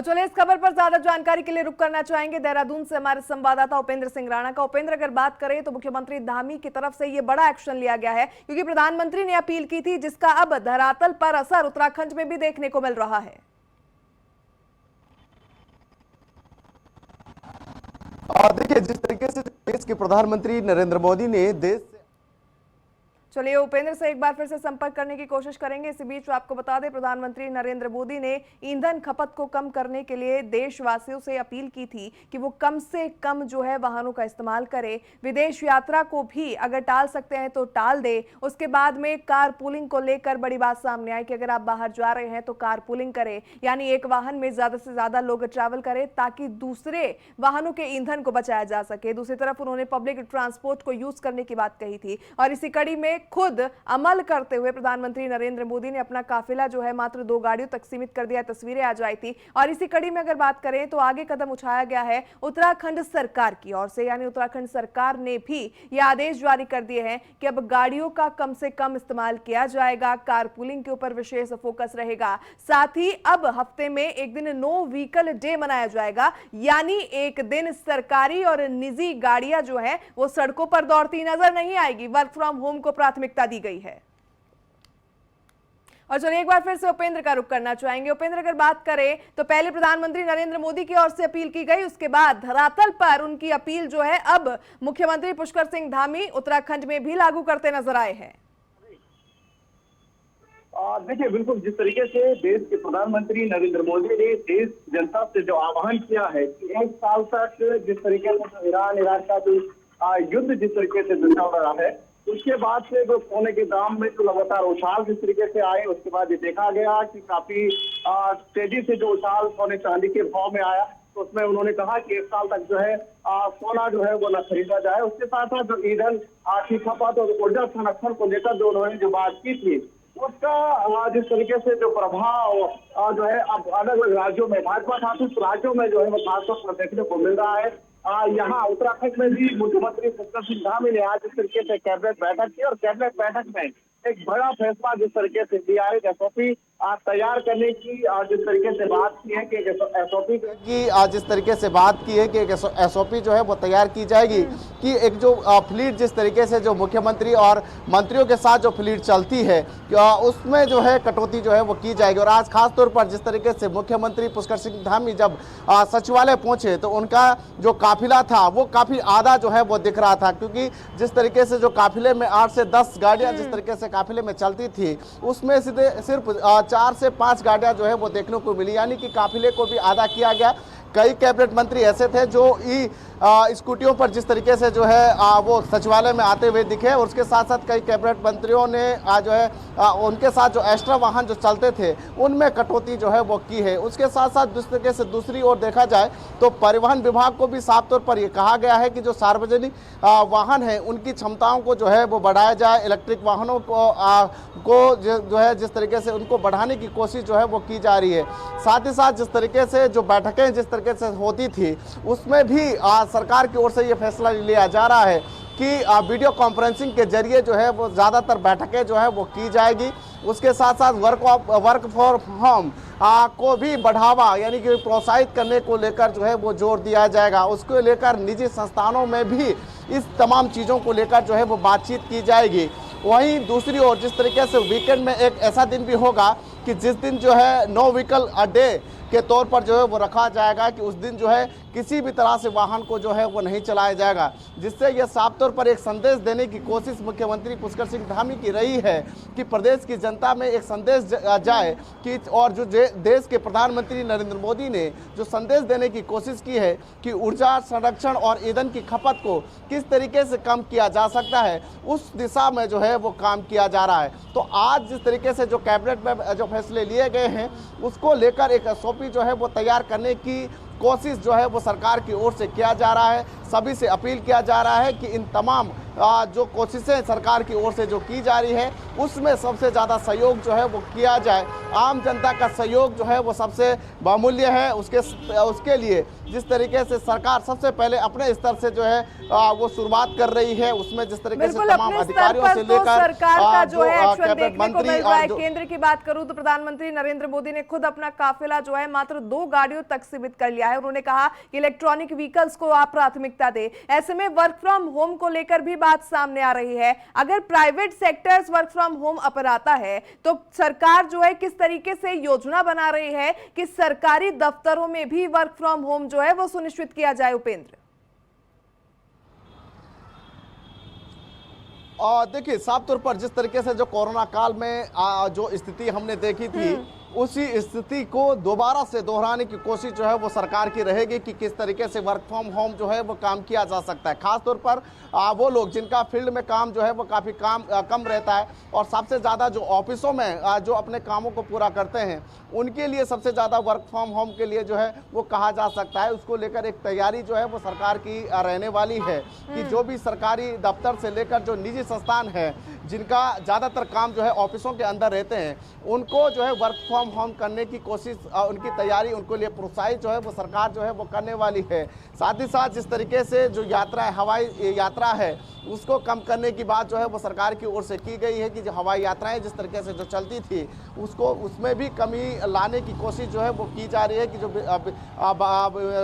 चलिए इस खबर पर ज्यादा जानकारी के लिए रुक करना चाहेंगे देहरादून से हमारे संवाददाता उपेंद्र सिंह राणा का। उपेंद्र, अगर बात करें तो मुख्यमंत्री धामी की तरफ से ये बड़ा एक्शन लिया गया है क्योंकि प्रधानमंत्री ने अपील की थी जिसका अब धरातल पर असर उत्तराखंड में भी देखने को मिल रहा है। देखिए, जिस तरीके से देश के प्रधानमंत्री नरेंद्र मोदी ने देश से चलिए उपेंद्र से एक बार फिर से संपर्क करने की कोशिश करेंगे। इसी बीच आपको बता दें, प्रधानमंत्री नरेंद्र मोदी ने ईंधन खपत को कम करने के लिए देशवासियों से अपील की थी कि वो कम से कम जो है वाहनों का इस्तेमाल करें। विदेश यात्रा को भी अगर टाल सकते हैं तो टाल दे। उसके बाद में कार पूलिंग को लेकर बड़ी बात सामने आई कि अगर आप बाहर जा रहे हैं तो कार पूलिंग करें, यानी एक वाहन में ज्यादा से ज्यादा लोग ट्रैवल करें ताकि दूसरे वाहनों के ईंधन को बचाया जा सके। दूसरी तरफ उन्होंने पब्लिक ट्रांसपोर्ट को यूज करने की बात कही थी और इसी कड़ी में खुद अमल करते हुए प्रधानमंत्री नरेंद्र मोदी ने अपना काफिला जो है मात्र 2 गाड़ियों तक सीमित कर दिया। तस्वीरें आ जाई थी और इसी कड़ी में अगर बात करें तो आगे कदम उठाया गया है उत्तराखंड सरकार की ओर से, यानी उत्तराखंड सरकार ने भी यह आदेश जारी कर दिए हैं कि अब गाड़ियों का कम से कम इस्तेमाल किया जाएगा। कारपूलिंग के ऊपर विशेष फोकस रहेगा। साथ ही अब हफ्ते में एक दिन नो व्हीकल डे मनाया जाएगा, यानी एक दिन सरकारी और निजी गाड़ियां जो है वो सड़कों पर दौड़ती नजर नहीं आएगी। वर्क फ्रॉम होम को प्राथमिकता दी गई है। और चलिए एक बार फिर से उपेंद्र का रुख करना चाहेंगे। उपेंद्र, अगर बात करें तो पहले प्रधानमंत्री नरेंद्र मोदी की ओर से अपील की गई, उसके बाद धरातल पर उनकी अपील जो है अब मुख्यमंत्री पुष्कर सिंह धामी उत्तराखंड में भी लागू करते नजर आए हैं। देखिए, बिल्कुल जिस तरीके से देश के प्रधानमंत्री नरेंद्र मोदी ने देश जनता से जो आह्वान किया है कि 1 साल तक जिस तरीके से ईरान इराक का जो युद्ध जिस तरीके से चल रहा है, उसके बाद से जो सोने के दाम में जो लगातार उछाल जिस तरीके से आए, उसके बाद ये देखा गया कि काफी तेजी से जो उछाल सोने चांदी के भाव में आया, तो उसमें उन्होंने कहा कि 1 साल तक जो है सोना जो है वो न खरीदा जाए। उसके साथ साथ जो ईंधन की खपत और ऊर्जा संरक्षण को लेकर जो उन्होंने जो बात की थी, उसका जिस तरीके से जो प्रभाव जो है अब अलग अलग राज्यों में, भाजपा शासित राज्यों में जो है वो खासतौर पर देखने को मिल रहा है। यहाँ उत्तराखंड में भी मुख्यमंत्री पुष्कर सिंह धामी ने आज इस तरीके से कैबिनेट बैठक की और कैबिनेट बैठक में एक बड़ा फैसला जिस तरीके से दिया है, एसओपी तैयार करने की जिस तरीके से बात की है कि एसओपी की जिस तरीके से बात की है कि एसओपी जो है वो तैयार की जाएगी कि एक जो फ्लीट जिस तरीके से जो मुख्यमंत्री और मंत्रियों के साथ जो फ्लीट चलती है उसमें जो है कटौती जो है वो की जाएगी। और आज खास तौर पर जिस तरीके से मुख्यमंत्री पुष्कर सिंह धामी जब सचिवालय पहुंचे तो उनका जो काफिला था वो काफी आधा जो है वो दिख रहा था, क्योंकि जिस तरीके से जो काफिले में 8 से 10 गाड़ियां जिस तरीके से काफिले में चलती थी, उसमें सिर्फ 4 से 5 गाड़ियां जो है वो देखने को मिली, यानी कि काफिले को भी आधा किया गया। कई कैबिनेट मंत्री ऐसे थे जो स्कूटियों पर जिस तरीके से जो है वो सचिवालय में आते हुए दिखे, और उसके साथ साथ कई कैबिनेट मंत्रियों ने जो है उनके साथ जो एक्स्ट्रा वाहन जो चलते थे उनमें कटौती जो है वो की है। उसके साथ साथ जिस तरीके से दूसरी ओर देखा जाए तो परिवहन विभाग को भी साफ तौर पर यह कहा गया है कि जो सार्वजनिक वाहन है उनकी क्षमताओं को जो है वो बढ़ाया जाए। इलेक्ट्रिक वाहनों को जो है जिस तरीके से उनको बढ़ाने की कोशिश जो है वो की जा रही है। साथ ही साथ जिस तरीके से जो बैठकें जिस तरीके से होती थी उसमें भी सरकार की ओर से ये फैसला लिया जा रहा है कि वीडियो कॉन्फ्रेंसिंग के जरिए जो है वो ज़्यादातर बैठकें जो है वो की जाएगी। उसके साथ साथ वर्क फॉर होम को भी बढ़ावा यानी कि प्रोत्साहित करने को लेकर जो है वो जोर दिया जाएगा। उसको लेकर निजी संस्थानों में भी इस तमाम चीज़ों को लेकर जो है वो बातचीत की जाएगी। वहीं दूसरी ओर जिस तरीके से वीकेंड में एक ऐसा दिन भी होगा कि जिस दिन जो है नो व्हीकल डे के तौर पर जो है वो रखा जाएगा कि उस दिन जो है किसी भी तरह से वाहन को जो है वो नहीं चलाया जाएगा, जिससे यह साफ तौर पर एक संदेश देने की कोशिश मुख्यमंत्री पुष्कर सिंह धामी की रही है कि प्रदेश की जनता में एक संदेश जाए कि और जो देश के प्रधानमंत्री नरेंद्र मोदी ने जो संदेश देने की कोशिश की है कि ऊर्जा संरक्षण और ईंधन की खपत को किस तरीके से कम किया जा सकता है, उस दिशा में जो है वो काम किया जा रहा है। तो आज जिस तरीके से जो कैबिनेट में जो फैसले लिए गए हैं उसको लेकर एक एसओपी जो है वो तैयार करने की कोशिश जो है वो सरकार की ओर से किया जा रहा है। सभी से अपील किया जा रहा है कि इन तमाम जो कोशिशें सरकार की ओर से जो की जा रही है उसमें सबसे ज़्यादा सहयोग जो है वो किया जाए। आम जनता का सहयोग जो है वो सबसे बहुमूल्य है। उसके लिए जिस तरीके से सरकार सबसे पहले अपने स्तर से जो है वो शुरुआत कर रही है, उसमें जिस तरीके से तमाम अधिकारियों से लेकर सरकार का जो है एक्शन कैबिनेट देखने को मंत्री मिल रहा है। और केंद्र की बात करूं तो प्रधानमंत्री नरेंद्र मोदी ने खुद अपना काफिला जो है मात्र 2 गाड़ियों तक सीमित कर लिया है। उन्होंने कहा कि इलेक्ट्रॉनिक व्हीकल्स को आप प्राथमिकता दें। ऐसे में वर्क फ्रॉम होम को लेकर भी बात सामने आ रही है। अगर private sectors work from home अपनाता है तो सरकार जो है किस तरीके से योजना बना रही है कि सरकारी दफ्तरों में भी वर्क फ्रॉम होम जो है वो सुनिश्चित किया जाए? उपेंद्र, और देखिए साफ तौर पर जिस तरीके से जो कोरोना काल में जो स्थिति हमने देखी थी उसी स्थिति को दोबारा से दोहराने की कोशिश जो है वो सरकार की रहेगी कि किस तरीके से वर्क फ्रॉम होम जो है वो काम किया जा सकता है। खास तौर पर वो लोग जिनका फील्ड में काम जो है वो काफ़ी कम रहता है और सबसे ज़्यादा जो ऑफिसों में जो अपने कामों को पूरा करते हैं उनके लिए सबसे ज़्यादा वर्क फ्रॉम होम के लिए जो है वो कहा जा सकता है। उसको लेकर एक तैयारी जो है वो सरकार की रहने वाली है कि जो भी सरकारी दफ्तर से लेकर जो निजी संस्थान है जिनका ज़्यादातर काम जो है ऑफिसों के अंदर रहते हैं उनको जो है वर्क फ्रॉम होम करने की कोशिश, उनकी तैयारी, उनको लिए प्रोत्साहित जो है वो सरकार जो है वो करने वाली है। साथ ही साथ जिस तरीके से जो यात्रा है, हवाई यात्रा है, उसको कम करने की बात जो है वो सरकार की ओर से की गई है कि जो हवाई यात्राएं जिस तरीके से जो चलती थी उसको उसमें भी कमी लाने की कोशिश जो है वो की जा रही है कि जो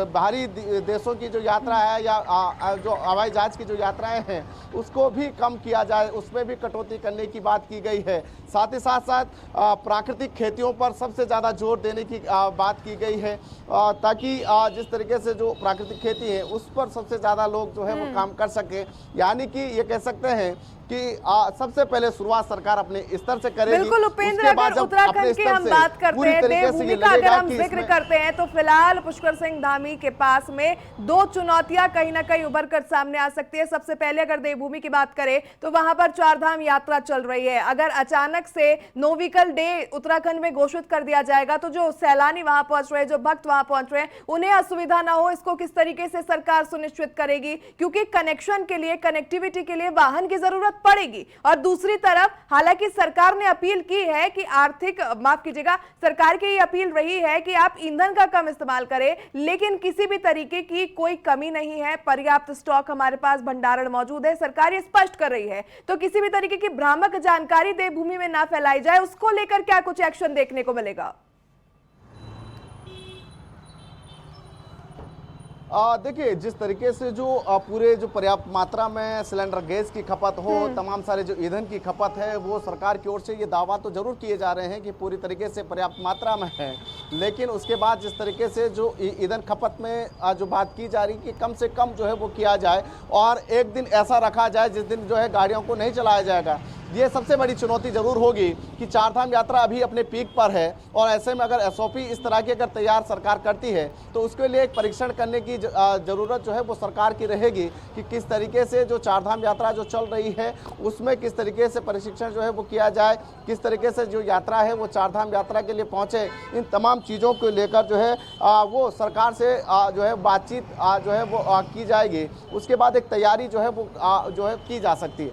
बाहरी देशों की जो यात्रा है या जो हवाई जहाज की जो यात्राएं हैं उसको भी कम किया जाए, उसमें भी कटौती करने की बात की गई है। साथ ही साथ प्राकृतिक खेतियों पर सबसे ज़्यादा जोर देने की बात की गई है ताकि जिस तरीके से जो प्राकृतिक खेती है उस पर सबसे ज़्यादा लोग जो है वो काम कर सके। यानी कि ये कह सकते हैं कि सबसे पहले शुरुआत सरकार अपने स्तर से करेगी। बिल्कुल उपेंद्र, अगर उत्तराखंड की हम बात करते हैं, देवभूमि का अगर हम जिक्र करते हैं तो फिलहाल पुष्कर सिंह धामी के पास में 2 चुनौतियां कहीं ना कहीं उभर कर सामने आ सकती है। सबसे पहले अगर देवभूमि की बात करें तो वहां पर 4 धाम यात्रा चल रही है। अगर अचानक से नो व्हीकल डे उत्तराखंड में घोषित कर दिया जाएगा तो जो सैलानी वहां पहुंच रहे हैं, जो भक्त वहां पहुंच रहे हैं, उन्हें असुविधा ना हो, इसको किस तरीके से सरकार सुनिश्चित करेगी? क्योंकि कनेक्शन के लिए, कनेक्टिविटी के लिए वाहन की जरूरत पड़ेगी। और दूसरी तरफ हालांकि सरकार ने अपील की है कि सरकार की अपील रही है कि आप ईंधन का कम इस्तेमाल करें, लेकिन किसी भी तरीके की कोई कमी नहीं है, पर्याप्त स्टॉक हमारे पास भंडारण मौजूद है, सरकार ये स्पष्ट कर रही है। तो किसी भी तरीके की भ्रामक जानकारी देवभूमि में ना फैलाई जाए, उसको लेकर क्या कुछ एक्शन देखने को मिलेगा? देखिए जिस तरीके से जो पूरे जो पर्याप्त मात्रा में सिलेंडर गैस की खपत हो, तमाम सारे जो ईंधन की खपत है वो सरकार की ओर से ये दावा तो जरूर किए जा रहे हैं कि पूरी तरीके से पर्याप्त मात्रा में है, लेकिन उसके बाद जिस तरीके से जो ईंधन खपत में जो बात की जा रही कि कम से कम जो है वो किया जाए और एक दिन ऐसा रखा जाए जिस दिन जो है गाड़ियों को नहीं चलाया जाएगा। ये सबसे बड़ी चुनौती जरूर होगी कि 4 धाम यात्रा अभी अपने पीक पर है और ऐसे में अगर एसओपी इस तरह की अगर तैयार सरकार करती है तो उसके लिए एक परीक्षण करने की ज़रूरत जो है वो सरकार की रहेगी कि किस तरीके से जो 4 धाम यात्रा जो चल रही है उसमें किस तरीके से प्रशिक्षण जो है वो किया जाए, किस तरीके से जो यात्रा है वो 4 धाम यात्रा के लिए पहुँचे। इन तमाम चीज़ों को लेकर जो है वो सरकार से जो है बातचीत जो है वो की जाएगी। उसके बाद एक तैयारी जो है वो जो है की जा सकती है।